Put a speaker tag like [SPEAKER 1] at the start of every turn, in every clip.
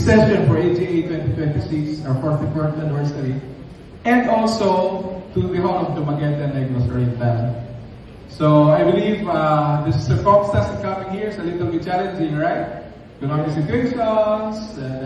[SPEAKER 1] session for AGA 2026, our 44th anniversary, and also to the Hall of Dumaguete and Negros Oriental. So I believe the circumstance of coming here is a little bit challenging, right? The noisy situations and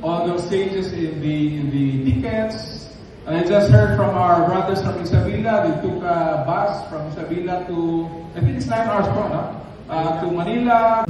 [SPEAKER 1] all those changes in the tickets. And I just heard from our brothers from Isabela. They took a bus from Isabela to, I think it's 9 hours from now, to Manila.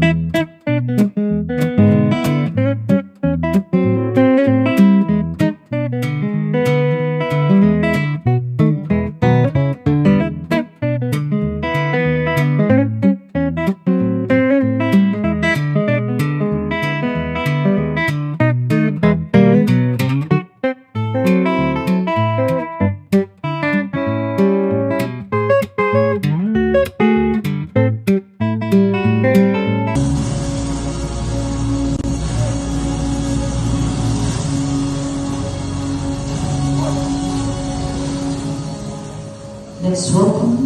[SPEAKER 2] Let's welcome.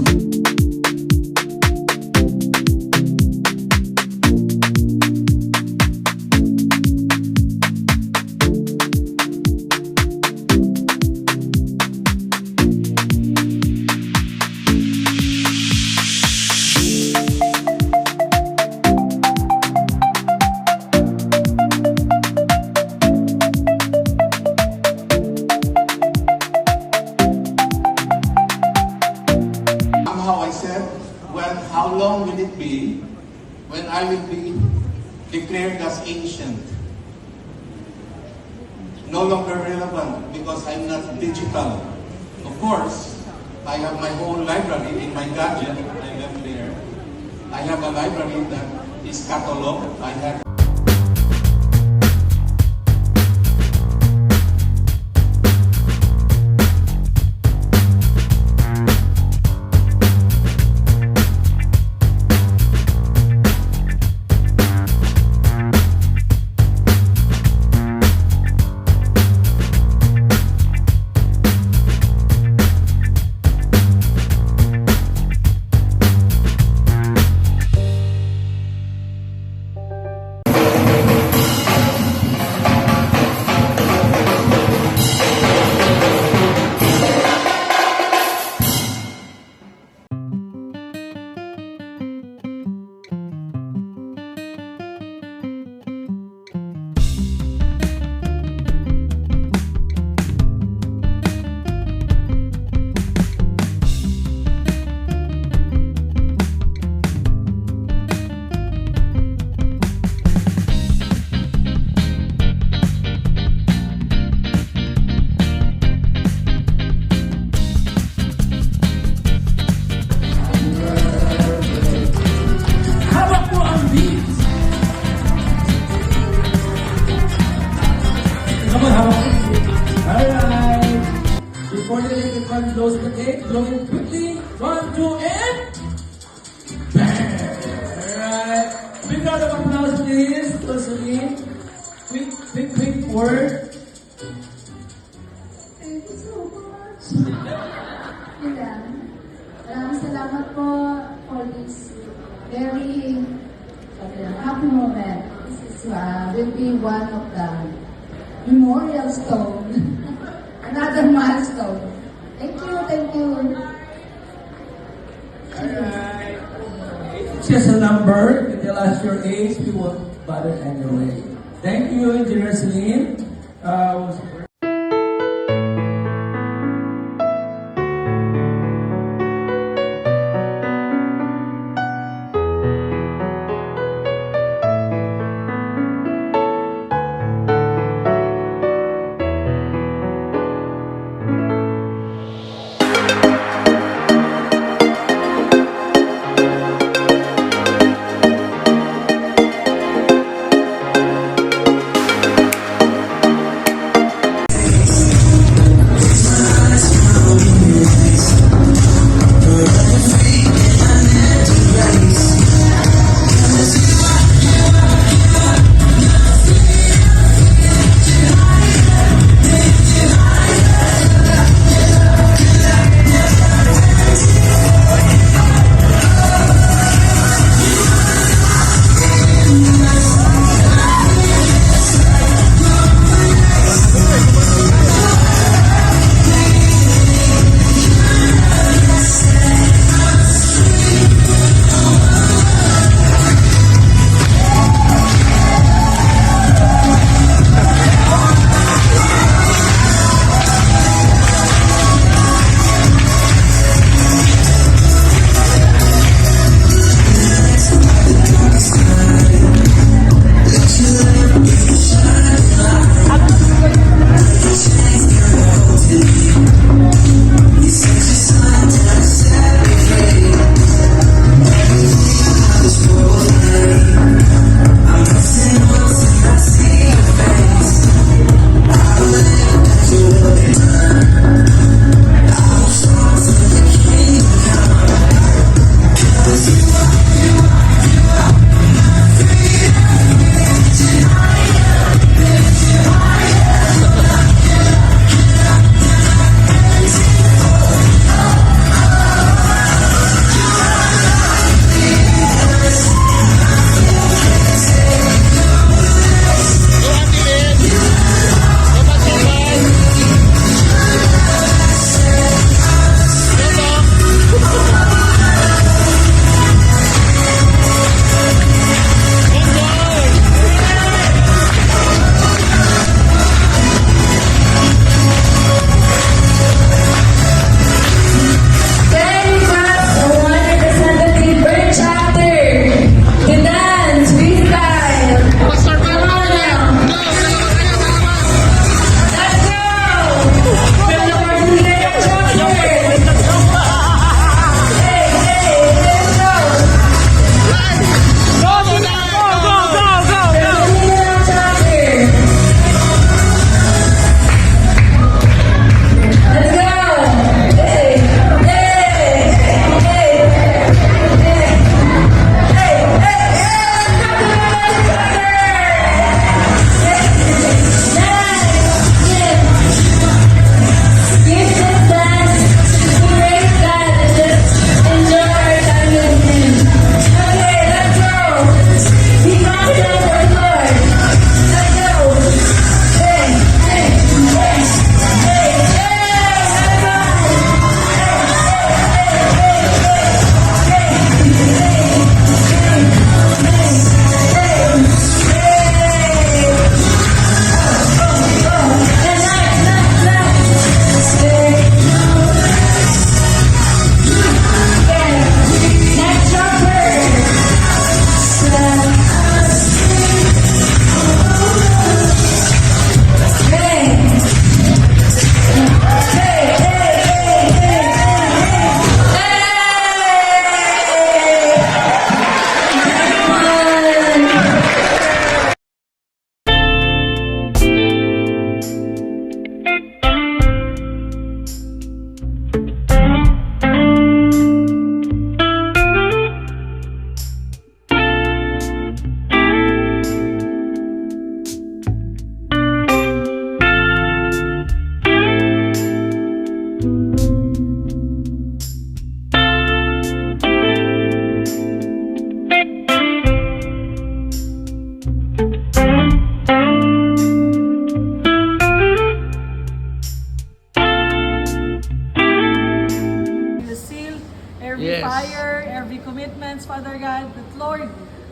[SPEAKER 3] How long will it be when I will be declared as ancient? No longer relevant because I'm not digital. Of course, I have my own library in my gadget. I left there. I have a library that is catalog. I have
[SPEAKER 2] Alright. Before the lady can close the gate, blow it quickly. 1, 2, and bang! Alright. Big round of applause, please. Rosaline. Quick word.
[SPEAKER 4] Thank you so much. Yun lang. Maraming salamat po for this very happy moment. This is will be one of the memorial stone. Another milestone. Thank you, thank you.
[SPEAKER 2] Alright. It's just a number. You tell us your age, we won't bother anyway. Thank you, Engineer Celine.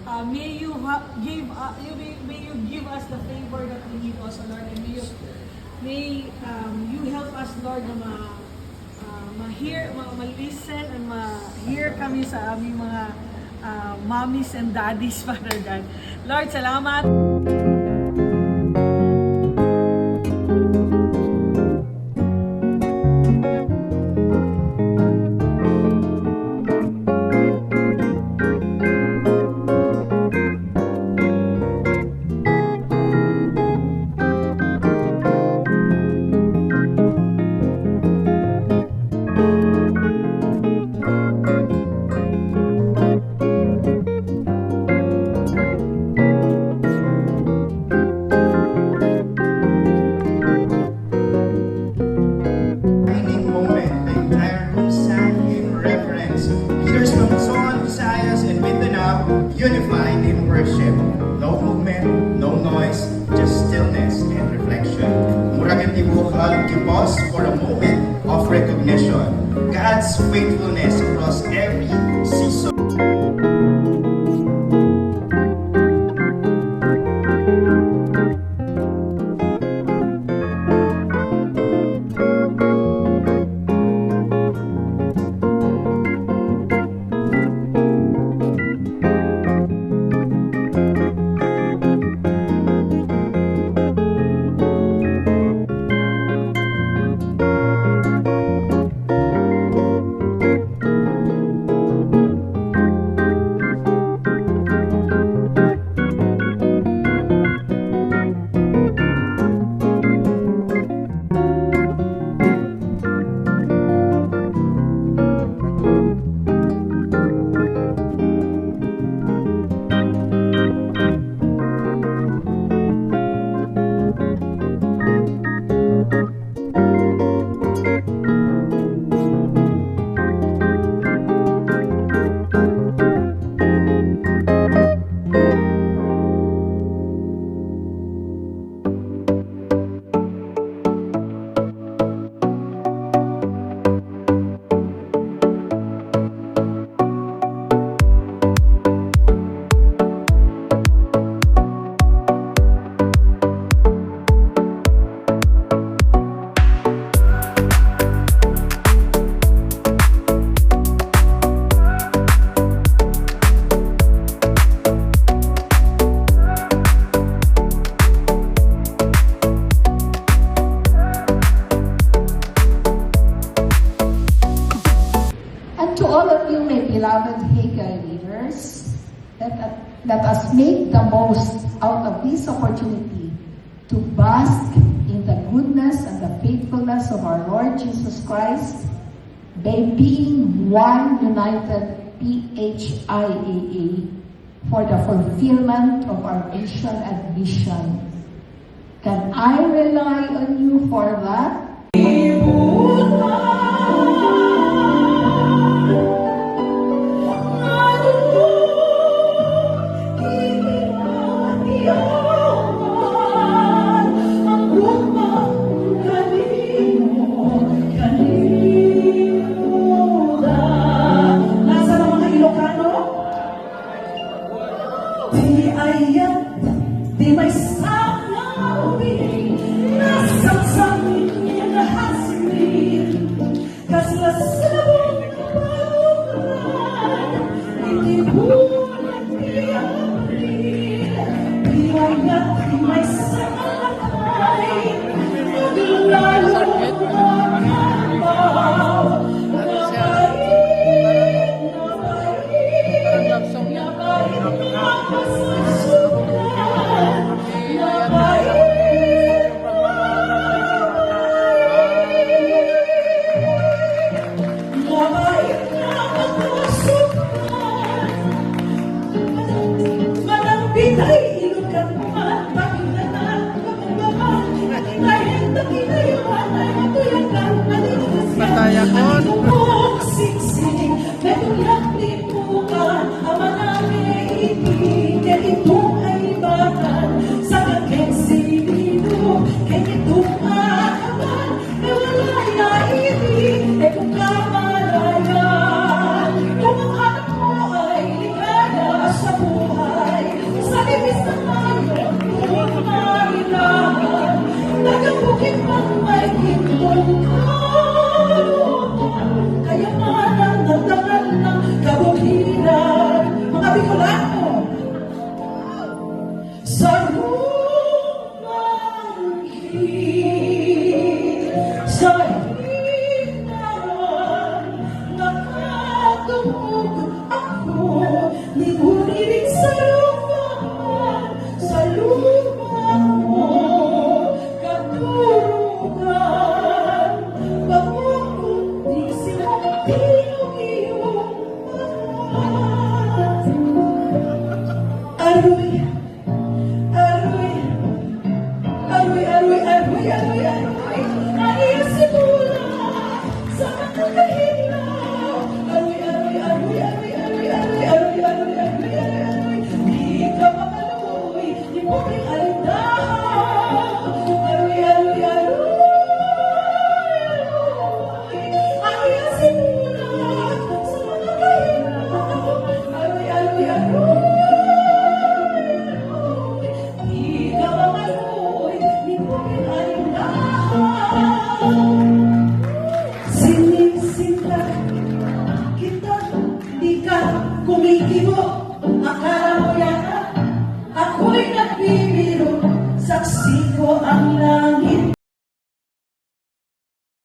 [SPEAKER 5] May you give us the favor that we need also, Lord, and may you help us, Lord, na ma-listen and ma-hear kami sa aming mga mommies and daddies, Father God. Lord, salamat.
[SPEAKER 6] Shining moment, the entire room sang in reverence. Leaders from Luzon, Visayas, and Mindanao unified in worship. No movement, no noise, just stillness and reflection. Murag tibukal kibos for a moment of recognition. God's faithfulness across every season.
[SPEAKER 4] And to all of you, my beloved Haggai leaders, let us make the most out of this opportunity to bask in the goodness and the faithfulness of our Lord Jesus Christ by being one united PHIAA for the fulfillment of our mission and vision. Can I rely on you for that?
[SPEAKER 5] Di may sabi, nasasangin niya na hasilin, kasalasabong kapalukan, hindi bulan iyamin, di may sakay, naglalo ang kapaw, Siksik, may tulak lipukan, ang manami ibig,
[SPEAKER 2] Father,